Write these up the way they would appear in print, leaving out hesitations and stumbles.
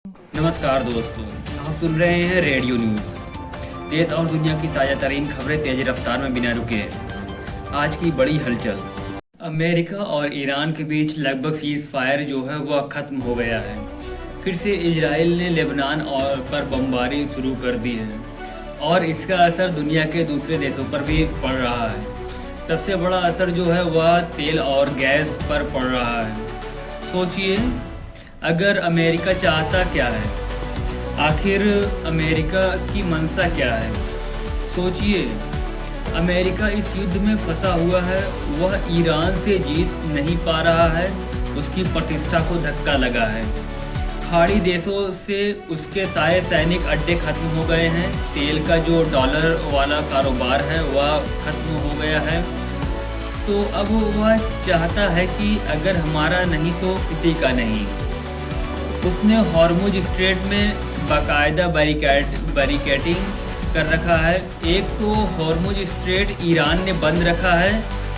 नमस्कार दोस्तों, आप सुन रहे हैं रेडियो न्यूज़। देश और दुनिया की ताज़ा तरीन खबरें तेज़ रफ्तार में बिना रुके। आज की बड़ी हलचल। अमेरिका और ईरान के बीच लगभग सीज़ फायर जो है वह ख़त्म हो गया है। फिर से इजराइल ने लेबनान पर बमबारी शुरू कर दी है और इसका असर दुनिया के दूसरे देशों पर भी पड़ रहा है। सबसे बड़ा असर जो है वह तेल और गैस पर पड़ रहा है। सोचिए, अगर अमेरिका चाहता क्या है? आखिर अमेरिका की मंशा क्या है? सोचिए, अमेरिका इस युद्ध में फंसा हुआ है। वह ईरान से जीत नहीं पा रहा है, उसकी प्रतिष्ठा को धक्का लगा है। खाड़ी देशों से उसके सारे सैनिक अड्डे खत्म हो गए हैं। तेल का जो डॉलर वाला कारोबार है वह खत्म हो गया है। तो अब वह चाहता है कि अगर हमारा नहीं तो किसी का नहीं। उसने हॉर्मुज स्ट्रेट में बाकायदा बैरिकेडिंग कर रखा है। एक तो हॉर्मुज स्ट्रेट ईरान ने बंद रखा है,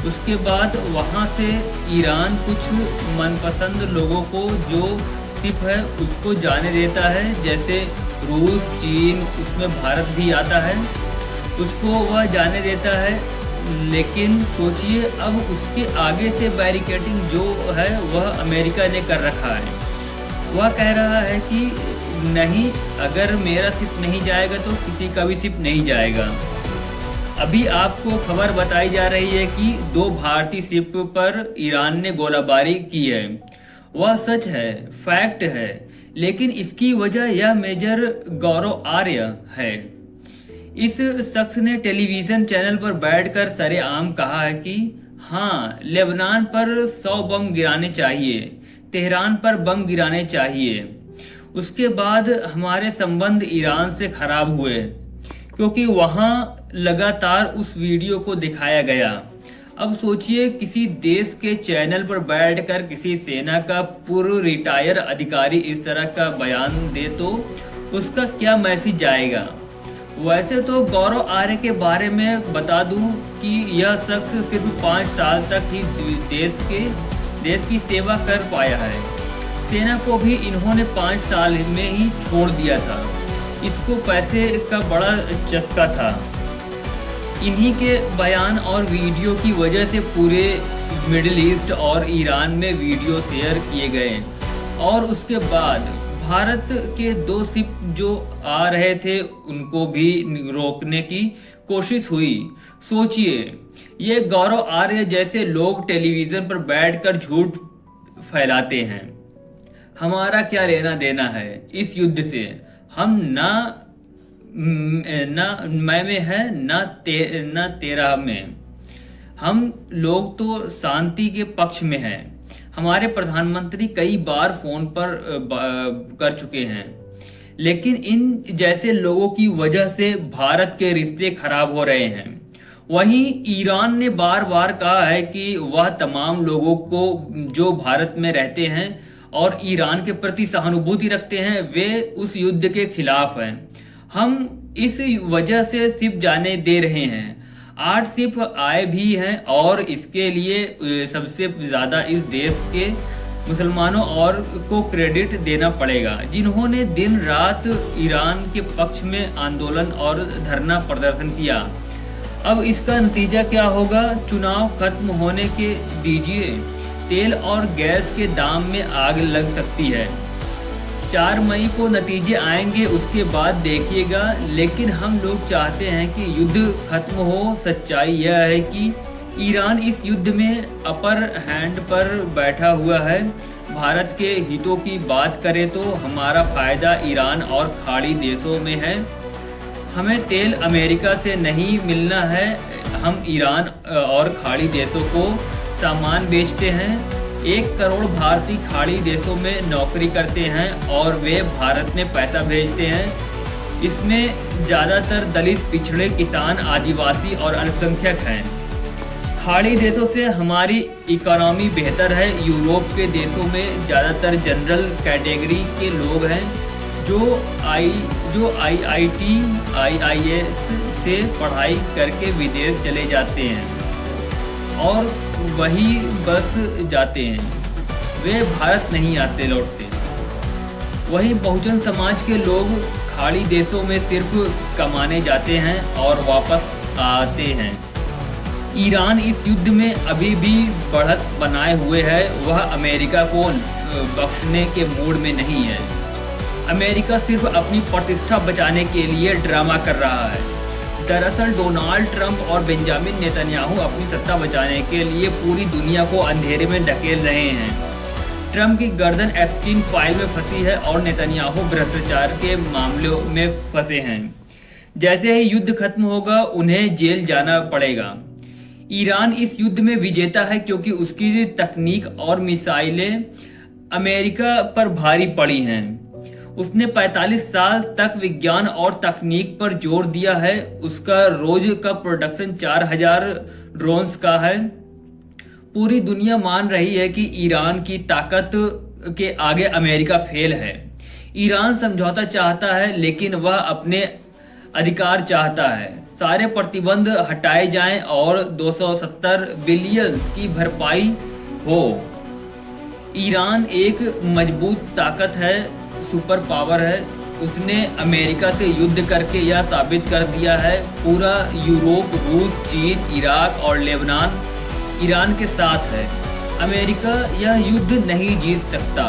उसके बाद वहाँ से ईरान कुछ मनपसंद लोगों को जो शिप है उसको जाने देता है, जैसे रूस, चीन, उसमें भारत भी आता है, उसको वह जाने देता है। लेकिन सोचिए, अब उसके आगे से बैरिकेडिंग जो है वह अमेरिका ने कर रखा है। वह कह रहा है कि नहीं, अगर मेरा शिप नहीं जाएगा तो किसी का भी शिप नहीं जाएगा। अभी आपको खबर बताई जा रही है कि 2 भारतीय शिप पर ईरान ने गोलाबारी की है। वह सच है, फैक्ट है, लेकिन इसकी वजह यह मेजर गौरव आर्य है। इस शख्स ने टेलीविज़न चैनल पर बैठकर सरेआम कहा है कि हाँ, लेबनान पर 100 बम गिराने चाहिए, तेहरान पर बम गिराने चाहिए। उसके बाद हमारे संबंध ईरान से खराब हुए क्योंकि वहाँ लगातार उस वीडियो को दिखाया गया। अब सोचिए, किसी देश के चैनल पर बैठकर किसी सेना का पूर्व रिटायर अधिकारी इस तरह का बयान दे तो उसका क्या मैसेज जाएगा। वैसे तो गौरव आर्य के बारे में बता दूं कि यह शख्स सिर्फ 5 साल तक ही देश की सेवा कर पाया है। सेना को भी इन्होंने 5 साल में ही छोड़ दिया था। इसको पैसे का बड़ा चस्का था। इन्हीं के बयान और वीडियो की वजह से पूरे मिडिल ईस्ट और ईरान में वीडियो शेयर किए गए और उसके बाद भारत के 2 शिप जो आ रहे थे उनको भी रोकने की कोशिश हुई। सोचिए, ये गौरव आर्य जैसे लोग टेलीविज़न पर बैठकर झूठ फैलाते हैं। हमारा क्या लेना देना है इस युद्ध से? हम ना मैं में है ना तेरा में। हम लोग तो शांति के पक्ष में हैं। हमारे प्रधानमंत्री कई बार फोन पर कर चुके हैं, लेकिन इन जैसे लोगों की वजह से भारत के रिश्ते खराब हो रहे हैं। वहीं ईरान ने बार बार कहा है कि वह तमाम लोगों को जो भारत में रहते हैं और ईरान के प्रति सहानुभूति रखते हैं, वे उस युद्ध के खिलाफ हैं। हम इस वजह से शिप जाने दे रहे हैं। 8 शिप आए भी हैं और इसके लिए सबसे ज़्यादा इस देश के मुसलमानों और को क्रेडिट देना पड़ेगा, जिन्होंने दिन रात ईरान के पक्ष में आंदोलन और धरना प्रदर्शन किया। अब इसका नतीजा क्या होगा? चुनाव खत्म होने के दीजिए, तेल और गैस के दाम में आग लग सकती है। 4 मई को नतीजे आएंगे, उसके बाद देखिएगा। लेकिन हम लोग चाहते हैं कि युद्ध खत्म हो। सच्चाई यह है कि ईरान इस युद्ध में अपर हैंड पर बैठा हुआ है। भारत के हितों की बात करें तो हमारा फायदा ईरान और खाड़ी देशों में है। हमें तेल अमेरिका से नहीं मिलना है। हम ईरान और खाड़ी देशों को सामान बेचते हैं। 1 करोड़ भारतीय खाड़ी देशों में नौकरी करते हैं और वे भारत में पैसा भेजते हैं। इसमें ज़्यादातर दलित, पिछड़े, किसान, आदिवासी और अल्पसंख्यक हैं। खाड़ी देशों से हमारी इकोनॉमी बेहतर है। यूरोप के देशों में ज़्यादातर जनरल कैटेगरी के लोग हैं जो IIT, IIS से पढ़ाई करके विदेश चले जाते हैं और वही बस जाते हैं। वे भारत नहीं आते लौटते। वहीं बहुजन समाज के लोग खाड़ी देशों में सिर्फ कमाने जाते हैं और वापस आते हैं। ईरान इस युद्ध में अभी भी बढ़त बनाए हुए है, वह अमेरिका को बख्शने के मूड में नहीं है। अमेरिका सिर्फ अपनी प्रतिष्ठा बचाने के लिए ड्रामा कर रहा है। दरअसल डोनाल्ड ट्रंप और बेंजामिन नेतन्याहू अपनी सत्ता बचाने के लिए पूरी दुनिया को अंधेरे में ढकेल रहे हैं। ट्रंप की गर्दन एप्स्टीन फाइल में फंसी है और नेतन्याहू भ्रष्टाचार के मामलों में फंसे हैं। जैसे ही युद्ध खत्म होगा उन्हें जेल जाना पड़ेगा। ईरान इस युद्ध में विजेता है क्योंकि उसकी तकनीक और मिसाइलें अमेरिका पर भारी पड़ी हैं। उसने 45 साल तक विज्ञान और तकनीक पर जोर दिया है। उसका रोज का प्रोडक्शन 4000 ड्रोन्स का है। पूरी दुनिया मान रही है कि ईरान की ताकत के आगे अमेरिका फेल है। ईरान समझौता चाहता है लेकिन वह अपने अधिकार चाहता है। सारे प्रतिबंध हटाए जाएं और 270 बिलियन की भरपाई हो। ईरान एक मजबूत ताकत है, सुपर पावर है। उसने अमेरिका से युद्ध करके यह साबित कर दिया है। पूरा यूरोप, रूस, चीन, इराक और लेबनान ईरान के साथ है। अमेरिका यह युद्ध नहीं जीत सकता।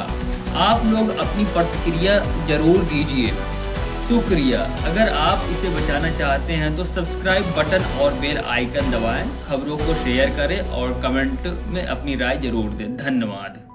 आप लोग अपनी प्रतिक्रिया जरूर दीजिए। शुक्रिया। अगर आप इसे बचाना चाहते हैं तो सब्सक्राइब बटन और बेल आइकन दबाएं, खबरों को शेयर करें और कमेंट में अपनी राय जरूर दें। धन्यवाद।